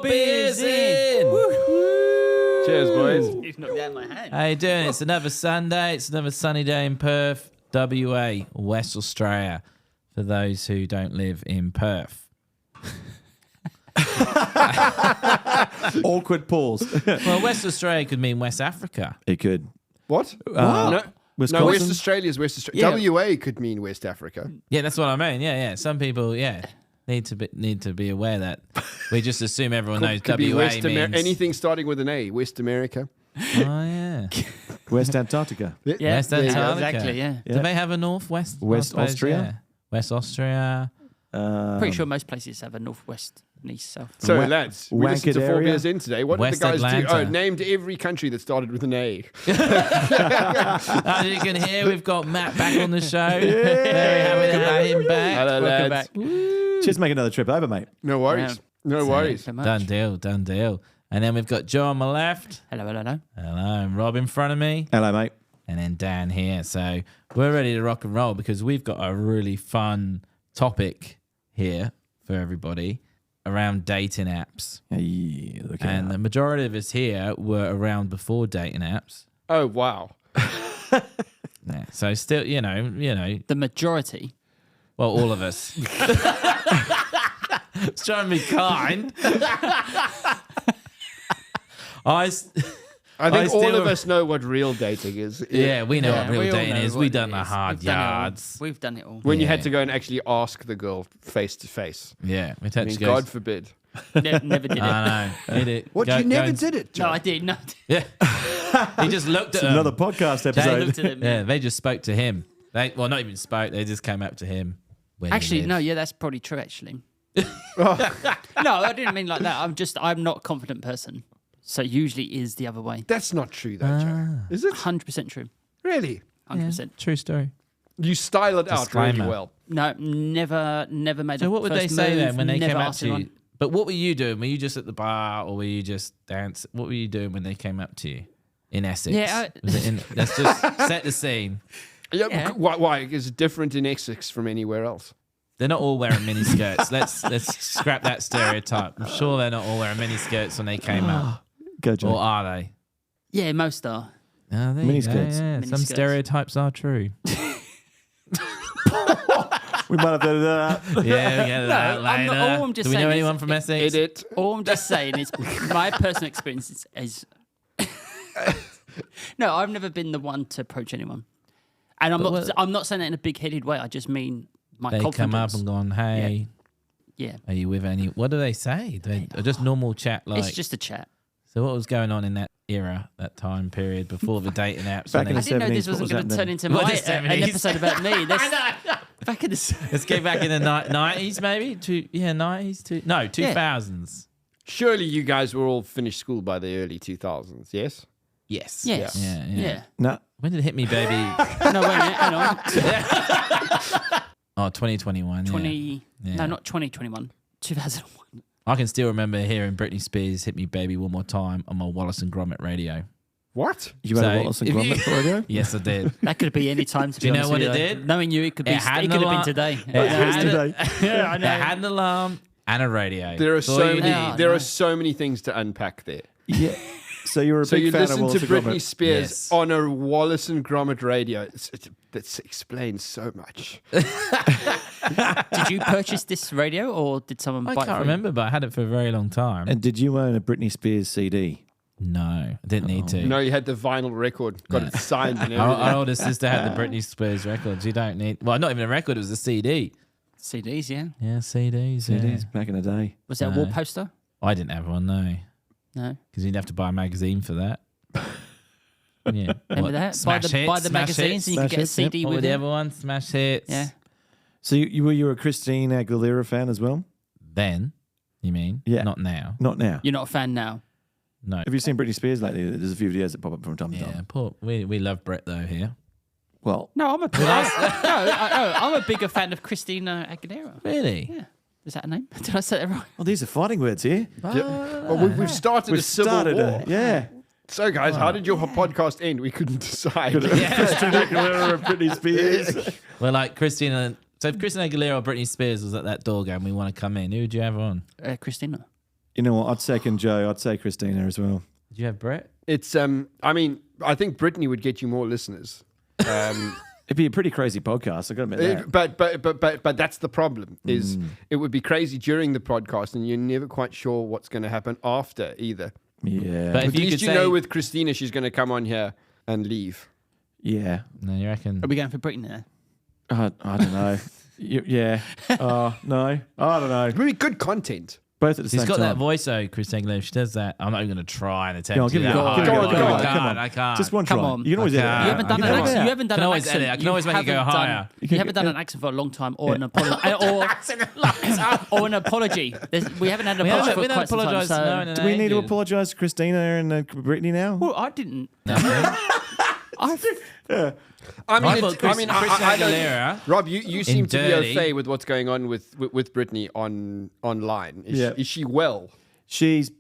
beers in. Cheers, boys. You've knocked out my hand. How you doing? It's another Sunday. It's another sunny day in Perth, WA, West Australia, for those who don't live in Perth. Awkward pause. Well, West Australia could mean West Africa. It could. What? Wisconsin? No, West Australia is West Australia. Yeah. WA could mean West Africa. Yeah, that's what I mean. Yeah. Some people, need to be aware that we just assume everyone knows Could be WA West means anything starting with an A. West America. Oh yeah, West Antarctica. Yeah, West Antarctica. exactly. Yeah. Do they have a northwest? West I suppose, Austria? yeah. West Austria. Pretty sure most places have a northwest and east, south. So, Wa- lads, we listened to Wanked 4 area? beers in today. What West did the guys do? Atlanta. Oh, named every country that started with an A. As you can hear, we've got Matt back on the show. Very happy to have him back. Hello, Welcome lads. back. Just make another trip over, mate. No worries. No worries. So much. Done deal. And then we've got Joe on my left. Hello. Hello, and Rob in front of me. Hello, mate. And then Dan here. So we're ready to rock and roll because we've got a really fun topic here for everybody around dating apps. Hey, look at And the majority of us here were around before dating apps. Oh, wow. Yeah. So still, you know, The majority. well, all of us. It's trying to be kind. I think all still- of us know what real dating is. Yeah, we know what we real all dating know is. what We've it done the is. hard We've done it all. yards. We've done it all. When you had Yeah. to go and actually ask the girl face to face. Yeah, we I had mean, to go. God forbid. Never did it. I know. Did it. What, Go- you go never and- did it, No, Joe? I did. No, Yeah. He just looked at them. another podcast I episode. looked at them. Yeah, they just spoke to him. Well, not even spoke. They just came up to him. Where do you Actually, live? no. Yeah, that's probably true. Actually. No, I didn't mean like that. I'm not a confident person. So usually is the other way. That's not true, though, Joe. Is it? 100% true. Really? 100%. True story. You style it out really Disclaimer. well. No, never made So a what would they first say move, then when they never came up asked to you? anyone. But what were you doing? Were you just at the bar or were you just dance? What were you doing when they came up to you in Essex? Yeah, Was it in, let's just set the scene. Yeah, Yeah. Why? Is it different in Essex from anywhere else? They're not all wearing mini skirts. Let's scrap that stereotype. I'm sure they're not all wearing mini skirts when they came up. Go, Joe. Or are they? Yeah, most are. Oh, there Mini you go, skirts. yeah. Mini Some skirts. stereotypes are true. We might have to do that. Yeah, we get that I'm later. not- all I'm just Do we know saying is- anyone from Essex? Edit. All I'm just saying is my personal experience is no, I've never been the one to approach anyone, and I'm not saying that in a big-headed way. I just mean my They confidence. come up and gone, hey, Yeah, are you with any? What do they say? Or just normal chat like. it's just a chat. So what was going on in that era, that time period before the dating apps? Back when in I they- the didn't know this 70s, what wasn't was going to turn happening? into What, my the an 70s? episode about me. Back in the Let's go back in the 90s maybe? 90s? No, 2000s. Surely you guys were all finished school by the early 2000s, yes? Yes. Yes. Yeah. No. When did it hit me, baby? No, wait a minute. Hang on. Oh, 2021. 20. Yeah. No, not 2021. 2001. I can still remember hearing Britney Spears hit me, baby, one more time on my Wallace and Gromit radio. What? You had So, a Wallace and if you- Gromit radio? Yes, I did. That could be any time. To Do you be know honest what with it you. did? Knowing you, it could be. It had It an could have alarm. been today. It had, today. Yeah, I it know. had an alarm and a radio. There are That's all so you many. need. There no. are so many things to unpack there. Yeah. So you were a So big you fan of listen Wallace to and Britney Gromit. Spears Yes. on a Wallace and Gromit radio. That explains so much. Did you purchase this radio or did someone I buy it? can't for you? remember, but I had it for a very long time. And did you own a Britney Spears CD? No, I didn't need to. No, you had the vinyl record, got it signed and Our everything. older sister had the Britney Spears records. You don't need. Well, not even a record. It was a CD. CDs, yeah. Yeah, CDs. CDs back in the day. Was that a wall poster? I didn't have one, no, No. because you'd have to buy a magazine for that. Yeah, Remember What, that? Smash buy hits, the Smash magazines hits? and you could Smash get a hits, yep. CD What were with the it. other ones? Smash hits. Yeah. So you were a Christina Aguilera fan as well? Then, you mean? Yeah. Not now. Not now. You're not a fan now. No. Have you seen Britney Spears lately? There's a few videos that pop up from time to Yeah, time. poor. We love Brett though here. Well, No, I'm I'm a bigger fan of Christina Aguilera. Really? Yeah. Is that a name? Did I say that right? well, these are fighting words here. Well, we've started We've a civil started war. yeah. So, guys, how did your podcast end? We couldn't decide. Christina Aguilera and Britney Spears. Well, like Christina. So if Christina Aguilera or Britney Spears was at that door going, we want to come in. Who would you have on? Christina. You know what? I'd second Joe. I'd say Christina as well. Did you have Brett? It's I mean, I think Brittany would get you more listeners. It'd be a pretty crazy podcast. I got to admit that. But that's the problem. Is it would be crazy during the podcast, and you're never quite sure what's going to happen after either. Yeah. But if At you least could you know with Christina, she's going to come on here and leave. Yeah. No, you reckon? Are we going for Brittany there? I don't know. Yeah. No. I don't know. Really good content. Both at the She's same got time. that voice though, Christina Aguilera. She does that. I'm not even going to try and attempt Go on, to give do it a that. go. Give it a go. I Go on, can't, come on. I can't. Just one Come try. on. You can always edit Okay. it. You haven't done You an can accent. edit You it. haven't done Can an always accent. edit. I can always make it go haven't done- higher. You haven't done an accent for a long time, or an or an apology. We haven't had an We apology haven't for quite some time. apologised. So. No, Do we need to apologise to Christina and Brittany now? Well, I didn't. I mean, I thought Christina I don't- Aguilera. Rob, you seem to be Dirty. okay with what's going on with Brittany online. Is she well? She's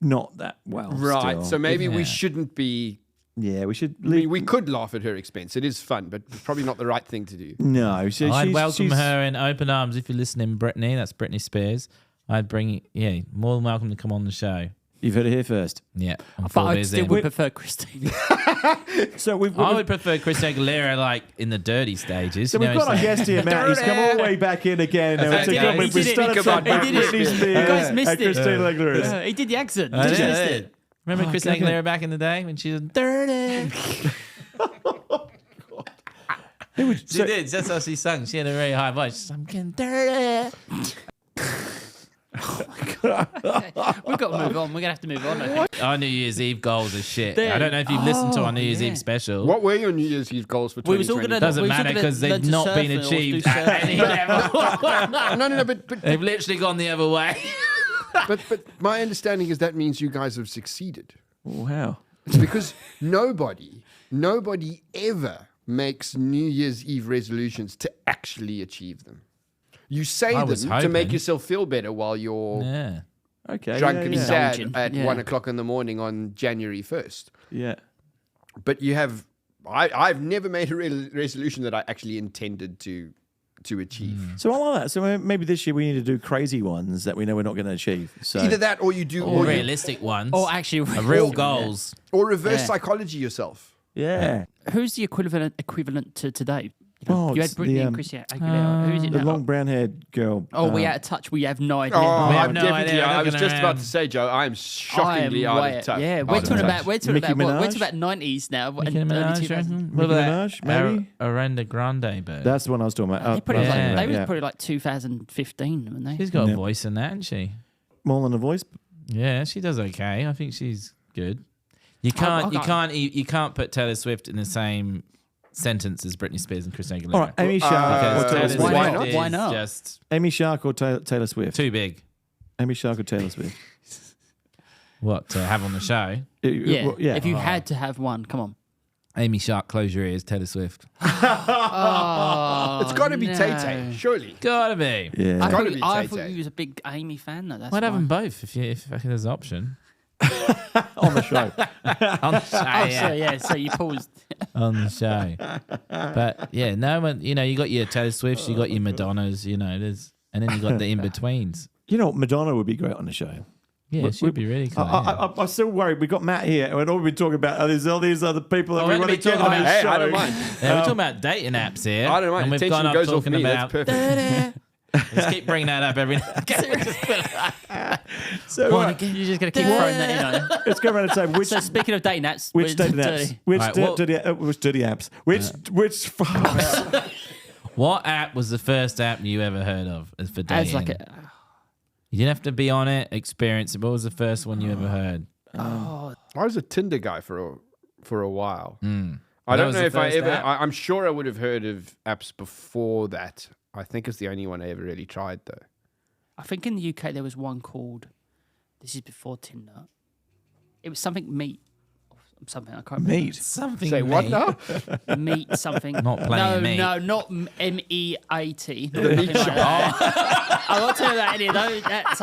not that well. Right. Still. So maybe we Yeah. shouldn't be. Yeah, we should I mean, leave. we could laugh at her expense. It is fun, but probably not the right thing to do. No, I'd welcome her in open arms if you're listening, Brittany. That's Britney Spears. I'd bring more than welcome to come on the show. You've heard it here first. Yeah, I'm But full I busy. still would prefer Christine. So we've I would prefer Christina Aguilera like in the dirty stages. So you know, we've got our it's like- guest here, Matt. He's come all the way back in again. Now. Okay. We've He did it. started Speak about talking about Britney Britney Spears. Spears. You guys missed and it. Christina Aguilera. He did the accent. I Just did. missed it. Remember Christina go ahead. Aguilera back in the day when she was dirty? She did. That's how she sung. She had a very high voice. She's, I'm getting dirty. We've got to move on. We're going to have to move on. I think. Our New Year's Eve goals are shit. There- I don't know if you've listened to our New Year's yeah. Eve special. What were your New Year's Eve goals for We was all 2020? gonna- Doesn't we was matter gonna because learn they've to not surf been or do achieved surf. at any level. No, but They've literally gone the other way. but my understanding is that means you guys have succeeded. Wow. It's because nobody ever makes New Year's Eve resolutions to actually achieve them. You say I them was to hoping. make yourself feel better while you're Yeah. Okay. drunk and sad Indulgent, at yeah. 1 o'clock in the morning on January 1st. Yeah. But you have, I've never made a resolution that I actually intended to achieve. So I like that. So maybe this year we need to do crazy ones that we know we're not going to achieve. So Either that or you do, Or or, you, realistic ones. Or actually, real goals. or reverse Yeah. psychology yourself. yeah. Who's the equivalent to today? You, know, Oh, you it's had Brittany the, and Christian Aguilera. Who is it The now? long brown haired girl. Oh, we out of touch. We have no idea. Oh, We have I'm no definitely. idea. I was Looking just about around. to say, Joe, I'm shockingly I am out way- of touch. Yeah, Out we're of talking touch. about Nicki we're talking Minaj? about 90s now. Nicki and early Minaj, 2000s. reckon? Nicki Minaj, maybe? Aranda Grande, but That's the one I was talking about. They probably Yeah. like, they yeah. was probably like 2015, weren't they? she's got Yeah. a voice in that, hasn't she? More than a voice. Yeah, she does okay. I think she's good. You can't put Taylor Swift in the same sentence as Britney Spears and Christina Aguilera. All right, Amy Shark Because or Taylor Taylor Swift Swift. Why not? is Why not? just Amy Shark or Taylor Swift. too big. Amy Shark or Taylor Swift. What to have on the show? Yeah. Well, yeah. If you had to have one, come on. Amy Shark, close your ears. Taylor Swift. Oh, It's got to be no. Tay-Tay, surely. Gotta be. Yeah. I Gotta thought, be I thought Tay-Tay. you was a big Amy fan, though. That's I'd have why. them both if there's an option. on the show. On the show, Oh, yeah. so yeah, so you paused. On the show. But yeah, no one. You know, you got your Taylor Swifts, you got your Madonnas. You know, and then you got the in betweens. You know, Madonna would be great on the show. Yeah, she'd be really cool. yeah. I'm still worried. We got Matt here, and all we've been talking about are all these other people that Oh, we we're want to gonna be get on talking the Hey, show. I don't mind. Yeah, we're talking about dating apps here. I don't mind. And we've Attention gone up goes off talking me. about. That's perfect. Let's keep bringing that up every now and again. So You're just gonna keep throwing that in. On. let's go around and say which So speaking of dating apps, which dating apps, which Right, what- dirty apps, which What app was the first app you ever heard of as for dating? as like a You didn't have to be on it, experience it. What was the first one you ever heard? I was a Tinder guy for a while. I That don't was know the if I first ever. app? I'm sure I would have heard of apps before that. I think it's the only one I ever really tried, though. I think in the UK there was one called. This is before Tinder. It was something Meet, or something I can't remember. meat. Something. Say what mate. now? Meet something. Not playing Meet. No, not MEAT. The meat shop. I won't tell you about any of those. That's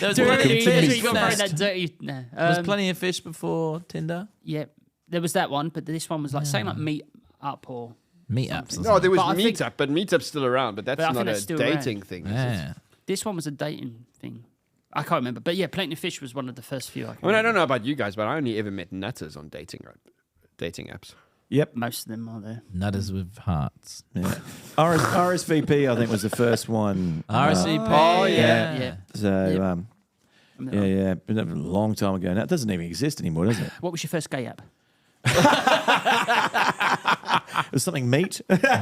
There was dirty. plenty of That's fish. where you got first. that dirty. No. There was plenty of fish before Tinder. Yeah, there was that one, but this one was like saying like Meet Up or. Meetups. or No, there was But I think- Meetup, but Meetup's still around, but that's But I think not that's a still dating thing. is it? Yeah. This one was a dating thing. I can't remember. But yeah, Plenty of Fish was one of the first few I can I mean, I don't know about you guys, but I only ever met nutters on dating apps. Yep. Most of them are there. Nutters with hearts. Yeah. RSVP, I think, was the first one. RSVP. Oh, yeah. yeah. So, yeah. But that was a long time ago. Now, it doesn't even exist anymore, does it? What was your first gay app? It was something meat. Big shout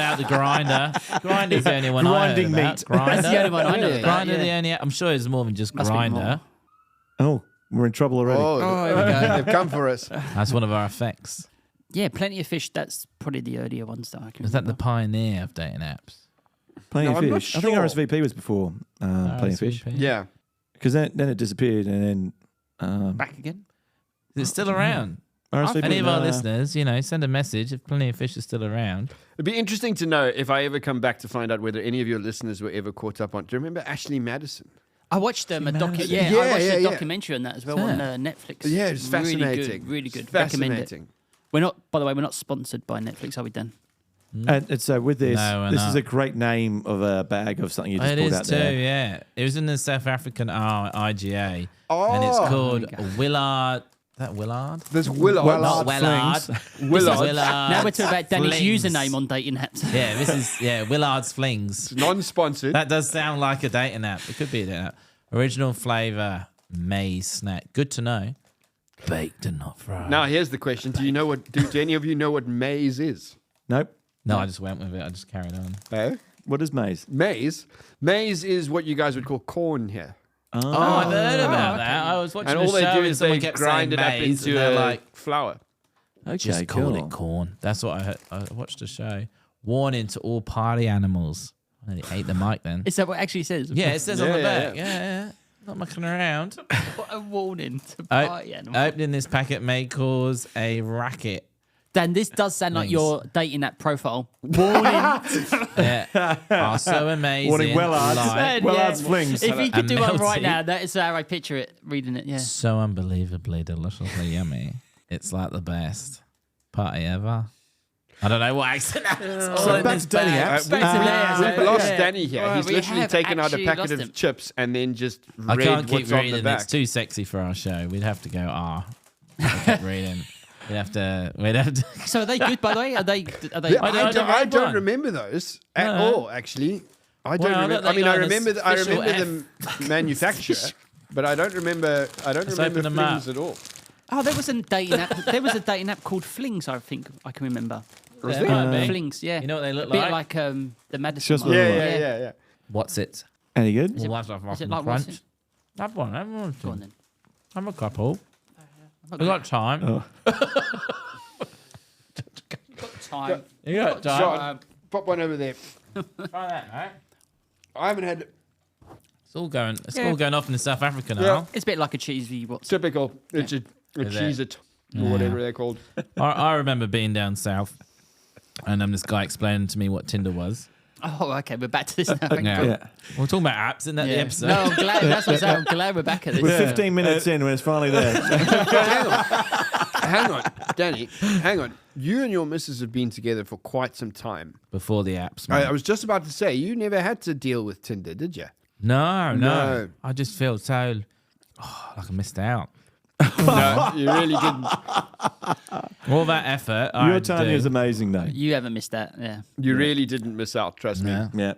out to Grinder. Grinder's the only one Grinding I heard about. meat. Grindr. That's the only one I know about. Grindr, Yeah. the only. I'm sure there's more than just Must be Grinder. more. Oh, we're in trouble already. Oh, here we go. they've come for us. That's one of our effects. Yeah, Plenty of Fish. That's probably the earlier ones that I can Was that the remember. pioneer of dating apps? Plenty No, of I'm not Fish. I think sure. RSVP was before Plenty of Fish. RSVP. Yeah. Because then it disappeared and then Back again? Is it still around? RSVP. Any of our listeners, send a message if Plenty of Fish is still around. It'd be interesting to know if I ever come back to find out whether any of your listeners were ever caught up on. Do you remember Ashley Madison? I watched a Madison. I Yeah, watched yeah, a yeah. documentary on that as well Yeah. on Netflix. Yeah, it's fascinating. Really good. Really good. Recommend it. Fascinating. We're not, by the way, we're not sponsored by Netflix, are we, Dan? And so with this, No, we're this not. is a great name of a bag of something you just It pulled is out too, there. yeah. It was in the South African IGA. Oh, And it's called there you Willard. Is that Willard? There's Willard. Not Willard. Willard. Willard. Now we're talking about Danny's Flings. username on dating apps. Yeah, this is Willard's Flings. Non-sponsored. That does sound like a dating app. It could be a dating app. Original flavour maize snack. Good to know. Baked and not fried. Now here's the question: Do you know what? Do any of you know what maize is? Nope. No, I just went with it. I just carried on. Eh? What is maize? Maize is what you guys would call corn here. Oh, I've heard about that. I was watching And a all they show do and is someone they kept grind saying it up maize, into and they're like, flour. Okay, just call cool. it corn. That's what I heard. I watched a show. Warning to all party animals. I nearly ate the mic then. Is that what it actually says? Yeah, it says on Yeah, the yeah, back. Yeah. Not mucking around. What a warning to O- party animals. Opening this packet may cause a racket. Dan, this does sound like Thanks. your dating app profile. Warning. Yeah. Are so amazing. Warning, Willard's. like, Willard's Flings. If you could do one right melty. now, that is how I picture it, reading it, yeah. so unbelievably deliciously yummy. It's like the best party ever. I don't know what accent that is. All So in back this to dating bag. apps. Back to We've there. lost Yeah. Danny here. Well, He's we literally have taken out a actually packet lost of him. chips and then just I read can't keep what's on the reading. back. It's too sexy for our show. We'd have to go I kept reading. We'd have to. So are they good, by the way? Are they? Yeah, I don't I read don't one. remember those at No. all. Actually, I Well, don't I remember. don't I mean, think I on remember. this I official remember the manufacturer, but I don't remember. I don't Let's remember open them up. Flings at all. Oh, there was a dating app. There was a dating app called Flings. I think I can remember. Yeah, it might be. Flings, yeah. You know what they look a bit like? like the Madison. Just one. look Yeah, like- yeah. What's it? Any good? Is it- What's a Is fucking it like what's crunch? it? Have one. Have one. Go on then. Have a couple. I've We got time. Oh. got time. You got time. John, pop one over there. Try that, mate. I haven't had It's all going. It's Yeah. all going off in South Africa now. Yeah. It's a bit like a cheesy what's typical. It's a Is cheese it or Yeah. whatever they're called. I remember being down south, and this guy explaining to me what Tinder was. Oh, okay. We're back to this now. Thank Yeah. God. Yeah. We're talking about apps, isn't that the Yeah. episode? No, I'm glad. That's what I'm saying. I'm glad we're back at this. We're 15 minutes in when it's finally there. Hang on, Danny. Hang on. You and your missus have been together for quite some time. Before the apps, I man. was just about to say you never had to deal with Tinder, did you? No. No. I just feel so like I missed out. No, you really didn't. All that effort. Your time is amazing, though. You haven't missed that. Yeah. You really didn't miss out. Trust me. Yeah. Yeah.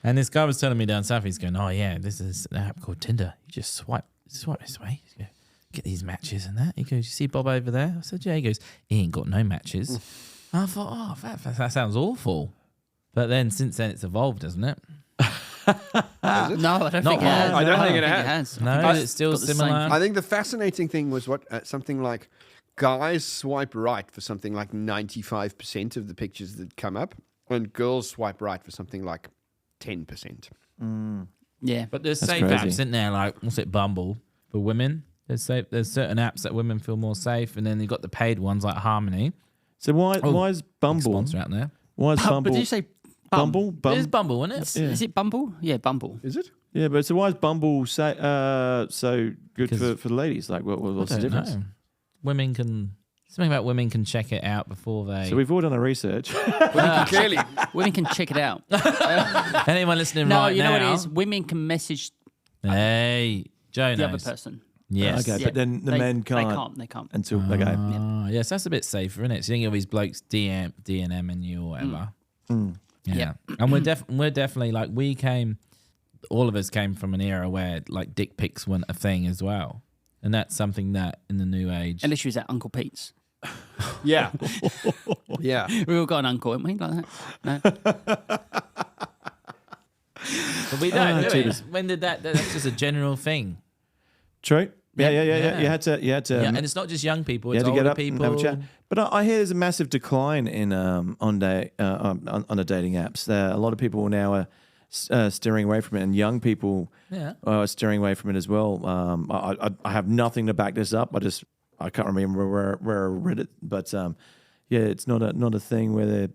And this guy was telling me down south, he's going, oh, yeah, this is an app called Tinder. You just swipe this way. You get these matches and that. He goes, you see Bob over there? I said, yeah. He goes, he ain't got no matches. I thought, oh, that sounds awful. But then since then, it's evolved, hasn't it? No, I don't Not think it has. more. I don't think it has. No, I think it's still got the same similar. I think the fascinating thing was what something like guys swipe right for something like 95% of the pictures that come up, and girls swipe right for something like 10%. Yeah. But there's That's safe crazy. apps, isn't there? Like, what's it, Bumble for women? There's certain apps that women feel more safe, and then you've got the paid ones like Harmony. So why is Bumble? Sponsor out there. Why is But Bumble? did you say Bumble? It is Bumble, isn't it? Is it Bumble? Yeah, Bumble. Is it? Yeah, but so why is Bumble so good 'Cause- for the ladies? Like, what's I the don't difference? know. Women can Something about women can check it out before they. So we've all done our research. Clearly. Women can check it out. Anyone listening No, right you now? know what it is? Women can message Hey, Joe the knows. other person. Yes. Okay, Yeah, but then the men can't. They can't. Until okay. Yes, that's a bit safer, isn't it? So you think of these blokes DNMing you or whatever. Yeah. And we're definitely like all of us came from an era where like dick pics weren't a thing as well. And that's something that in the new age. Unless she was at Uncle Pete's. Yeah. Yeah. We all got an uncle, haven't we? Like that? No. But we don't do it. Jesus. When did that's just a general thing. True. Yeah. Yeah. You had to. Yeah, and it's not just young people, You it's had to get older up people. and have a chat. But I hear there's a massive decline in on the dating apps. A lot of people now are steering away from it, and young people are steering away from it as well. I have nothing to back this up. I can't remember where I read it, but it's not a thing where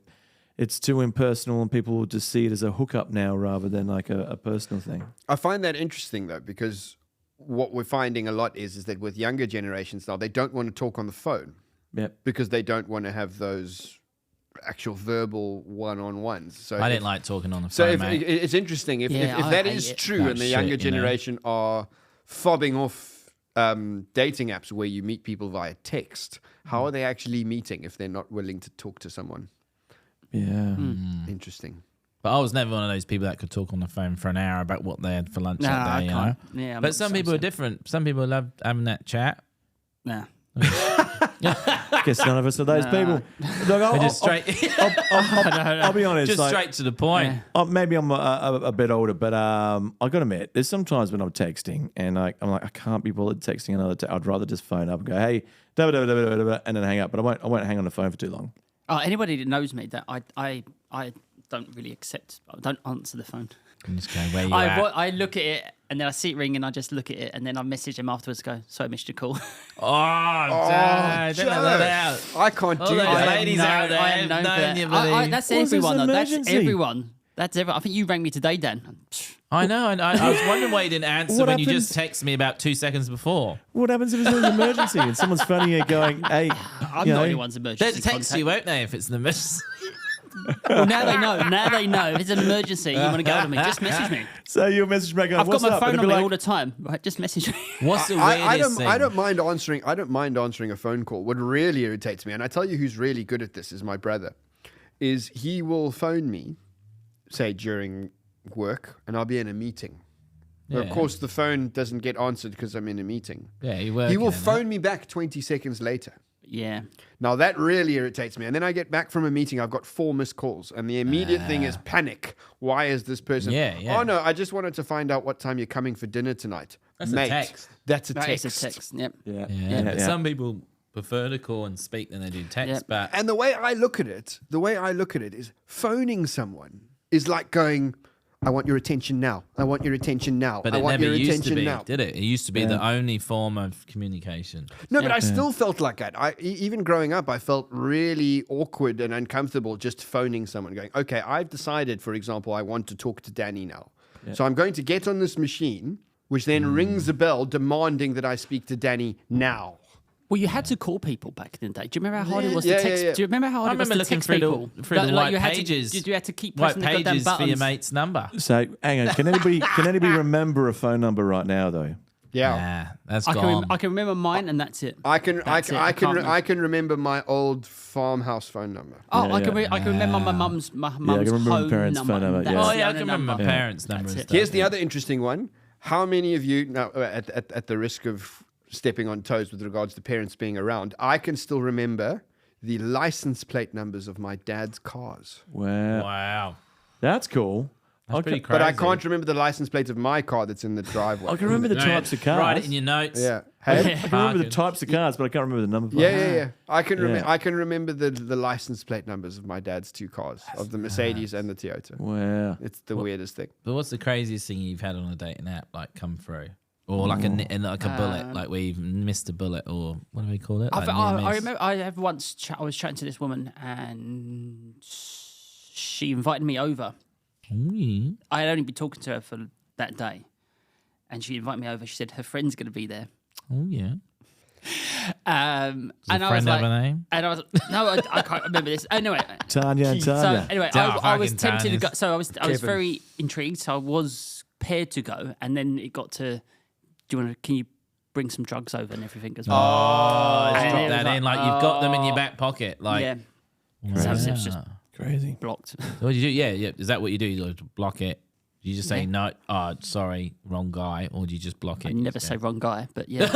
it's too impersonal, and people will just see it as a hookup now rather than like a personal thing. I find that interesting though, because what we're finding a lot is that with younger generations now, they don't want to talk on the phone. Yep. Because they don't want to have those actual verbal one-on-ones. So I didn't like talking on the So phone, mate. it's interesting if I that hate is it. true, That and the shit, younger you know. generation are fobbing off dating apps where you meet people via text. How are they actually meeting if they're not willing to talk to someone? Yeah. Interesting. But I was never one of those people that could talk on the phone for an hour about what they had for lunch Nah, that I day. You can't. know? Yeah, I'm But not some the people are same. different. Some people love having that chat. Nah. Guess none of us are those people. Look, They're just straight, I'll be honest. just like, straight to the point. Yeah. Maybe I'm a bit older, but I got to admit, there's sometimes when I'm texting and I'm like, I can't be bothered texting another. I'd rather just phone up and go, hey, da, da, da, da, da, da, and then hang up. But I won't hang on the phone for too long. Anybody that knows me, that I don't really accept. I don't answer the phone. And just go, where you at? I look at it and then I see it ring and I just look at it and then I message him afterwards. Go, sorry, I missed your call. Dad, don't let that out. I can't do All those that. ladies out there I have am known known for that. you, buddy. That's What's this everyone, though. That's emergency? everyone. That's everyone. I think you rang me today, Dan. I know. I was wondering why you didn't answer What when you happens- just texted me about 2 seconds before. What happens if it's an emergency and someone's phoning you going, hey, I'm you not know, anyone's They'll emergency text you, contact. won't they, if it's an emergency? Well, now they know. Now they know. If it's an emergency, you want to go to me, just message me. So you'll message back going, I've got what's my up? phone And on it'll me be all the time. Right, just message me. What's the weirdest thing? I don't mind answering. I don't mind answering a phone call. What really irritates me, and I tell you who's really good at this, is my brother. Is he will phone me, say during work, and I'll be in a meeting. But of Yeah. course, the phone doesn't get answered because I'm in a meeting. Yeah, you work. He will phone me back 20 seconds later. Yeah. Now that really irritates me. And then I get back from a meeting, I've got 4 missed calls, and the immediate thing is panic. Why is this person? Yeah. Oh no, I just wanted to find out what time you're coming for dinner tonight. That's a Mate, text. That's a That text. is a text. Yep. Yeah, but some people prefer to call and speak than they do text. Yep. But And the way I look at it is phoning someone is like going, I want your attention now. I want your attention now. But I it want never your used to attention be, now. did it? It used to be the only form of communication. No, but I still felt like that. Even growing up, I felt really awkward and uncomfortable just phoning someone, going, okay, I've decided, for example, I want to talk to Danny now. So I'm going to get on this machine, which then rings a bell demanding that I speak to Danny now. Well, you had to call people back in the day. Do you remember how hard it was Yeah, to text? yeah. Do you remember how hard I it was remember to looking text through people? the white you had pages. You had to keep White pressing the goddamn pages for your buttons. mate's number. So hang on, can anybody remember a phone number right now though? Yeah. Nah, that's I gone. can remember mine, and that's it. I can can't I can remember my old farmhouse phone number. Oh, Yeah, I can yeah. I can remember my mum's I can remember my home parents' number. phone number, and that's yeah. Oh the yeah, I only can remember my number. parents' number. That's and it. stuff. Here's the other interesting one. How many of you, now at the risk of stepping on toes with regards to parents being around, I can still remember the license plate numbers of my dad's cars. Wow, Wow, that's cool. that's pretty But crazy. I can't remember the license plate of my car that's in the driveway. I can remember the No, types of cars. Write it in your notes. Yeah. I Hey? can remember the Parking. types of cars, but I can't remember the number. Yeah. I can Yeah. I can remember the license plate numbers of my dad's 2 cars, of the Mercedes and the Toyota. Wow. It's the weirdest thing. But what's the craziest thing you've had on a dating app like come through? Or like a bullet, like where you've missed a bullet, or what do we call it? Like near I miss? remember I have once I was chatting to this woman and she invited me over. Ooh, yeah. I had only been talking to her for that day, and she invited me over. She said her friend's going to be there. Oh yeah. And Does I a friend was have like, a name? and I was I can't remember this. Anyway, Tanya. so anyway, I was fucking tempted to go. Tanya's. So I was Kevin. very intrigued. So I was paired to go, and then it got to. Can you bring some drugs over and everything as well? Oh, And drop it was that in like you've got them in your back pocket. Like, yeah. So it was just Crazy. blocked. So what do you do? Yeah. Is that what you do? You block it? Do you just say no? Oh, sorry, wrong guy, or do you just block it? I never say wrong guy, but yeah.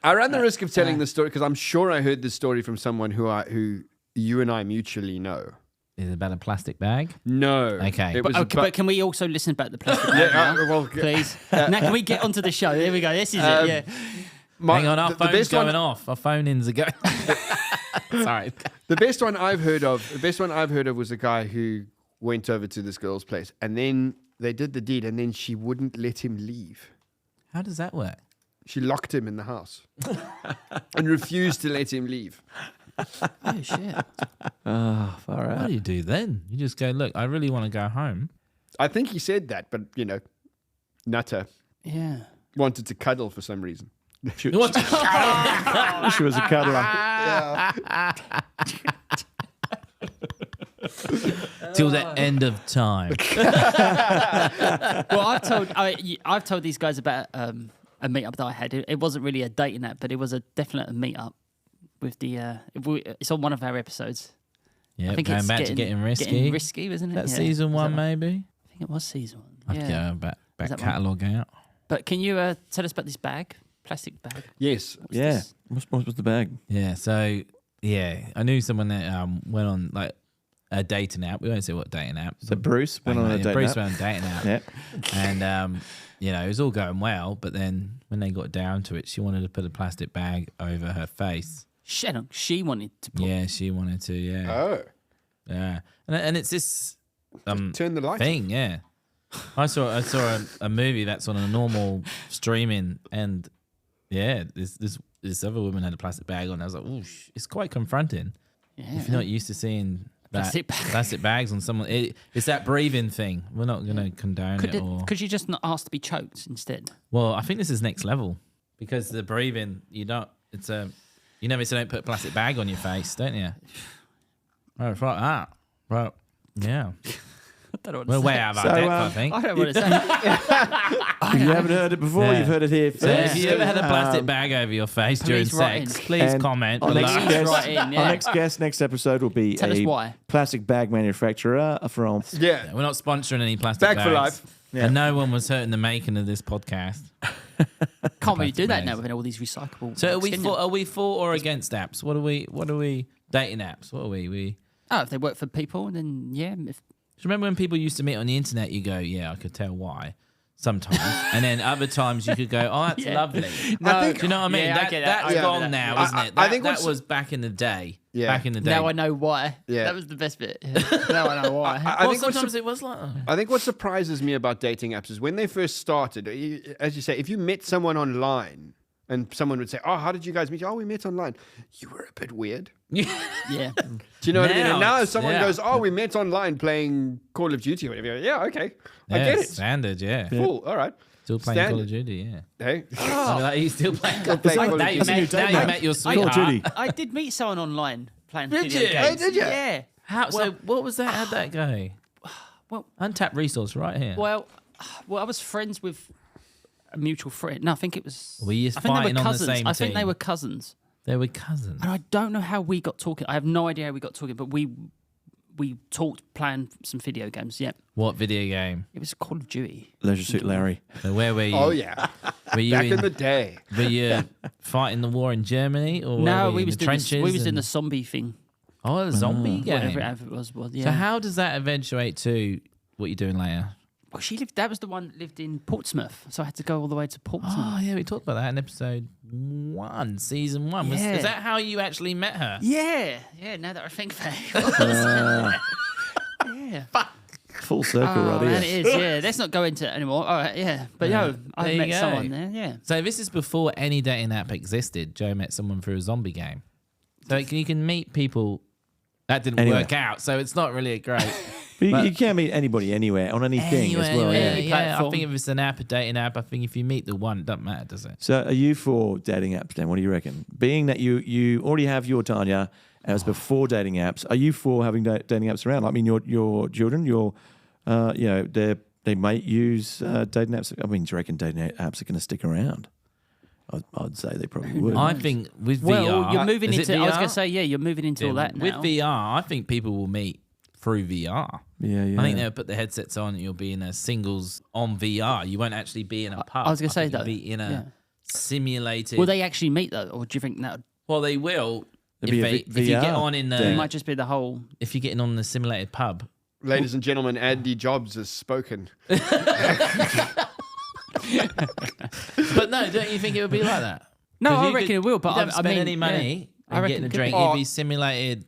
I ran the risk of telling the story because I'm sure I heard this story from someone who you and I mutually know. Is it about a plastic bag? No. Okay. It was But can we also listen about the plastic bag now, please? Now, can we get onto the show? There we go. This is it. Yeah. Hang on, our the phone's best going one, off. Our phone-ins are going. Sorry. The best one I've heard of was a guy who went over to this girl's place and then they did the deed and then she wouldn't let him leave. How does that work? She locked him in the house and refused to let him leave. Oh shit. Oh, far What out. do you do then? You just go, look, I really want to go home. I think he said that, but Nutter Yeah. wanted to cuddle for some reason. She was a cuddler. Till the end of time. Well, I've told these guys about a meetup that I had. It wasn't really a dating app, but it was a definite meetup with the. It's on one of our episodes. Yeah, I think going it's back to getting risky. Getting risky, wasn't it? That Yeah. season Was one, that- maybe. I think it was season one. I'd Yeah. go back that one? catalogue out. But can you tell us about this bag, plastic bag? Yes. What's Yeah. this? What was the bag? Yeah, so I knew someone that went on like a dating app. We won't say what dating app. So Bruce went on a date. Bruce went on a dating app. Yeah. And it was all going well, but then when they got down to it, she wanted to put a plastic bag over her face. She wanted to put. Yeah, she wanted to. Yeah, Oh. yeah, and it's this Turn the light. thing. Yeah, I saw a movie that's on a normal streaming, and yeah, this other woman had a plastic bag on. I was like, ooh, it's quite confronting Yeah. if you're not used to seeing that Plastic bag. plastic bags on someone. It's that breathing thing. We're not going to condone it. Or Could you just not ask to be choked instead? well, I think this is next level because the breathing. You don't. It's a. You never say don't put a plastic bag on your face, don't you? Oh, it's like that. Well, yeah. I don't know what to We're say. way out of our So, depth, I think. I don't know what to say. If you haven't heard it before, Yeah. you've heard it here So first. if you ever had a plastic bag over your face during please write sex, in. please And comment Our below. next, Please guest, write in, yeah. our next guest, next episode will be Tell us a why. plastic bag manufacturer from. Yeah. We're not sponsoring any plastic Bag bags. for life. Yeah. And no one was hurt in the making of this podcast. Can't really do that bags. now with all these recyclable. So bags, can you? are we for or against apps? What are we dating apps? What are we? Oh, if they work for people, then yeah. Do you remember when people used to meet on the internet? You go, yeah, I could tell why. Sometimes, and then other times you could go, oh, that's Yeah. lovely. No, Do you know what I mean? Yeah, I get that. That's I get gone that. now, isn't it? I That, think that what's- was back in the day. Yeah. Back in the day. Now I know why. Yeah. That was the best bit. Now I know why. I well, think what's sometimes it was like, oh. I think what surprises me about dating apps is when they first started, as you say, if you met someone online and someone would say, oh, how did you guys meet? Oh, we met online. You were a bit weird. yeah. Do you know what I mean? And Now now if it's- someone yeah. goes, oh, we met online playing Call of Duty or whatever. You're like, yeah, okay. I Yeah, get it. standard, yeah. Cool. All right. Still playing Call Standard. of Duty, yeah. Hey. I mean, like, you still playing Call of playing Duty. Call of Now you Duty. met, now you met your Call sweetheart. of Duty. I did meet someone online playing Did video you? games. Hey, did you? Yeah. How, so what was that? How'd that go? Well- Untapped resource right here. Well, I was friends with a mutual friend. No, I think it was. Were you I think they fighting were on the cousins. same I think they team? were cousins. They were cousins. And I don't know how we got talking. I have no idea how we got talking, but we talked playing some video games. Yeah, What video game? it was Call of Duty. Leisure Suit Larry. So where were you? Oh, yeah. Were you Back in, in the day. were you fighting the war in Germany or No, were you we in was the doing trenches? we was doing and- the zombie thing. Oh, a zombie game. Whatever it was. Yeah. So how does that eventuate to what you're doing later? Well, she lived. That was the one that lived in Portsmouth, so I had to go all the way to Portsmouth. Oh yeah, we talked about that in episode 1, season 1. Yeah. Is that how you actually met her? Yeah. Now that I think back. Yeah. Full circle, Oh, right man, here. it is. Yeah. Let's not go into it anymore. All right. Yeah. But Yeah. yo, I There you met go. someone there. Yeah. So this is before any dating app existed. Joe met someone through a zombie game. So you can meet people. That didn't Anyway. work out, so it's not really a great. But you can't meet anybody anywhere on anything as well. Anywhere, Any yeah. I platform. think if it's an app, a dating app, I think if you meet the one, it doesn't matter, does it? So are you for dating apps then? What do you reckon? Being that you already have your Tanya as before dating apps, are you for having dating apps around? I mean, your children, they might use dating apps. I mean, do you reckon dating apps are going to stick around? I'd say they probably would. I think with Well, VR, you're moving is it into. I was VR? going to say, yeah, you're moving into all that now. With VR, I think people will meet through VR. Yeah. I think they'll put the headsets on. You'll be in a singles on VR. You won't actually be in a pub. I was gonna say think you'll though, be in a simulated. Will they actually meet though, or do you think that Well, they will. If, There'll be a if you VR get on in it the, might just be the whole? if you're getting on the simulated pub, Ladies and gentlemen, Andy Jobs has spoken. but no, don't you think it would be like that? No, 'Cause I you reckon could- it will. But you don't I spend mean, any money. yeah, I and reckon getting a it could drink. be. It'd be simulated.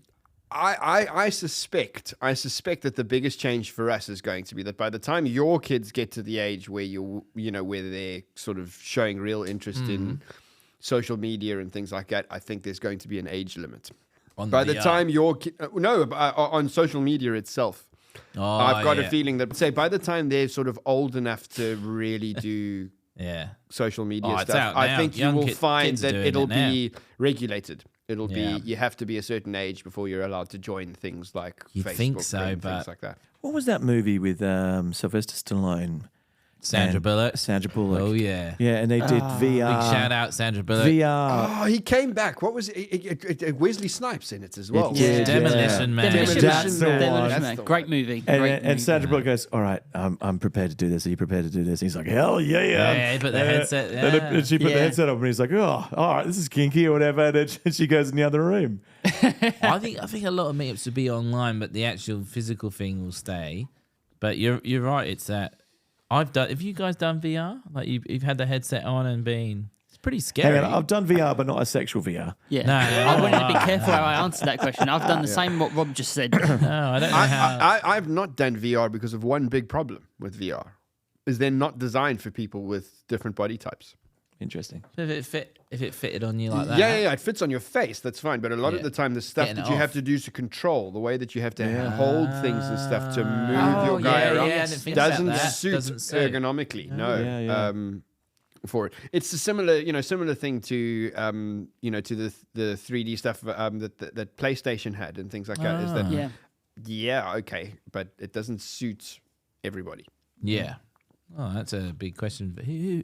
I suspect that the biggest change for us is going to be that by the time your kids get to the age where where they're sort of showing real interest in social media and things like that, I think there's going to be an age limit. By the VR. time your on social media itself, Oh, I've got yeah. a feeling that say by the time they're sort of old enough to really do Yeah. social media Oh, it's stuff, out I now. think you Young will kids find are that doing it'll it now. be regulated. It'll Yeah. be you have to be a certain age before you're allowed to join things like You'd Facebook think so, and but- things like that. What was that movie with Sylvester Stallone? Sandra and Bullock. Sandra Bullock. Oh, yeah. Yeah, and they did VR. Big shout out, Sandra Bullock. VR. Oh, he came back. What was it? Wesley Snipes in it as well. It did, Demolition Man. Demolition That's the Man. one. Demolition That's Man. the Great one. movie. And, Great and movie. Sandra Bullock goes, all right, I'm prepared to do this. Are you prepared to do this? And he's like, hell yeah. Yeah, he put the headset. And she put the Yeah. headset on and he's like, oh, all right, this is kinky or whatever. And then she goes in the other room. I think a lot of meetups would be online, but the actual physical thing will stay. But you're right. It's that I've done. Have you guys done VR? Like you've had the headset on and been. It's pretty scary. Hang on, I've done VR, but not a sexual VR. Yeah. No, I wanted to be careful how I answer that question. I've done the same what Rob just said. No, I don't know how. I've not done VR because of one big problem with VR, is they're not designed for people with different body types. Interesting. If it fitted on you like that. Yeah, it fits on your face. That's fine. But a lot of Yeah. the time, the stuff Getting that it you have off. to do to control, the way that you have to hold things and stuff to move Oh, your guy yeah, around, yeah, I didn't think about doesn't that. suit Doesn't suit. ergonomically. No. Yeah. For it, it's a similar thing to to the 3D stuff that PlayStation had and things like that. Is that Yeah. okay, but it doesn't suit everybody. Yeah. Oh, that's a big question.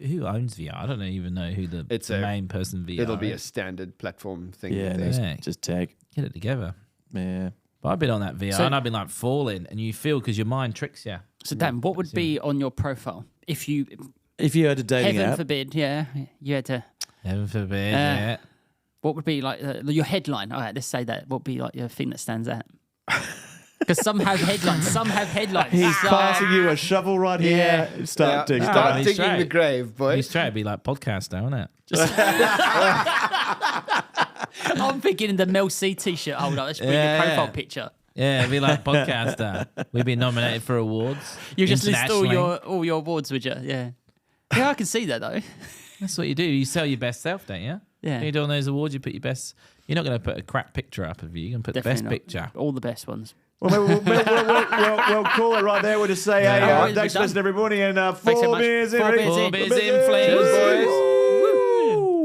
Who owns VR? I don't even know who the main person VR. It'll be a is. standard platform thing. Yeah, that no, they- Yeah. just tag. Get it together. Yeah. But I've been on that VR So- and I've been like falling, and you feel because your mind tricks you. So Dan, what would be on your profile if you, If you had a dating heaven app, forbid, you had to? Heaven forbid. Yeah. What would be like your headline? All right, let's say that. What would be like your thing that stands out? Because some have headlines. Some have headlines. he's So- passing you a shovel right here. Start digging. Start he's digging the straight. grave, boy. He's trying to be like podcaster, isn't it? I'm thinking in the Mel C t-shirt holder. Let's bring Yeah. your profile picture. Yeah, it'd be like podcaster. We've been nominated for awards. You just list all internationally. your awards, would you? Yeah. Yeah, I can see that though. That's what you do. You sell your best self, don't you? Yeah. When you do all those awards, you put your best. You're not going to put a crap picture up of you. You're going to put Definitely the not. best picture. All the best ones. We'll call it right there. We'll just say, hey, Yeah. thanks for Done. listening, everybody. And Thanks so four much. beers in. Four Rick. beers in. Four beers in, flames. Cheers, boys.